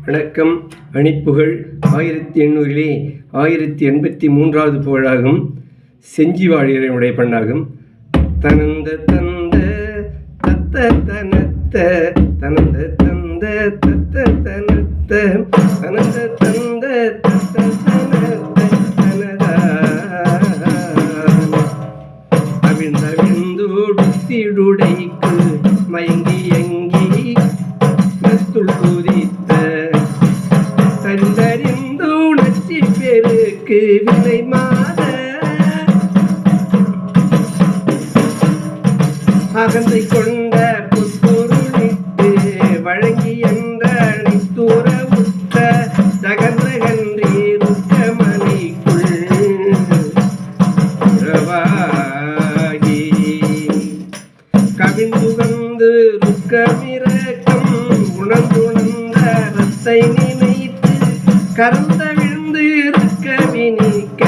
வணக்கம். அணிப்புகழ் 1800 1083வது புகழாகும். செஞ்சி வாழியனுடைய பண்ணாகும். தனந்த தந்த தத்த தனத்த தனந்த தந்த தத்த தனத்த தனந்த தந்த தத்த தனத்த தனதா அவிழ்ந்தவிழ்ந்துடுத்திடுடைக்கு மயங்கி எங்கி துள்ளுதித்த தந்தறிந்து உணர்ச்சி பெருக்கு விலை மாத அகந்தை கொண்ட புத்தொருளிட்டு வழங்கி என்ற அணித்தூர உற்ற தகன்றகன்றி ருக்கமனைக்குள் உறவாகி கவிழ்ந்துகந்து ருக்கமிரக்கம் உணர்ந்துணர்ந்த ரத்தை நினைத்து கறந்த விழுந்து இருக்க வினிக்க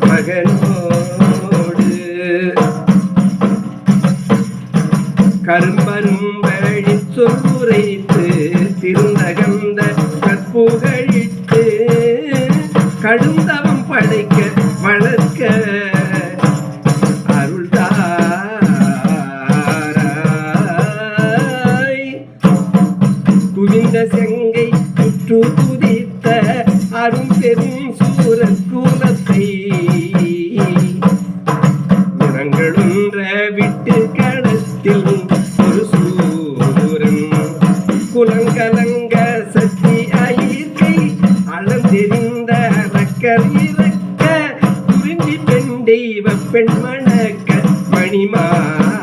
மகனோடு கரும்பரும்பழி சொல்லுரைத்து திருந்தகந்த கற்புகழிட்டு கடுந்தவம் படைக்க வளர்க்க அருள்தாராய் குவிந்த செங்கை குற்று குதித்த அரும் பெரும் சூரன் கூலத்தை நிறங்களொன்ற விட்டு கடத்தில் ஒரு சூரன் குலங்கலங்க சக்தி அயிர்கை அளந்தெறிந்த ரக்கர் இறக்க குறிஞ்சி பெண்டெய்வ பெண் மணக்க மணிமார்பா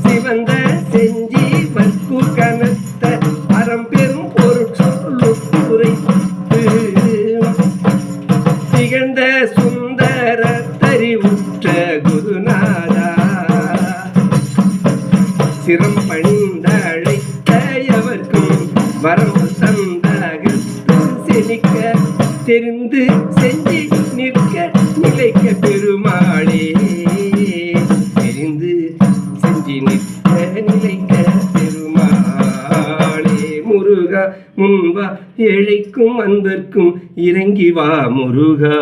சிவந்த செஞ்சி வற்கு கனத்த அறம்பெரும் பொருள் சொல்லுரைத்து திகழ்ந்த சுந்தர தறிவுற்ற குருநாதா சிரம் பணிந்த அழைத்த எவர்க்கும் வரம்பு தந்தகத்து செழிக்க தெரிந்து செஞ்சி நிற்க நிலைக்க பெருமாளே தெரிந்து செஞ்சி நிற்க நிலைக்க பெருமாளே முருகா முன்வா ஏழைக்கும் அன்பர்க்கும் இறங்கி வா முருகா.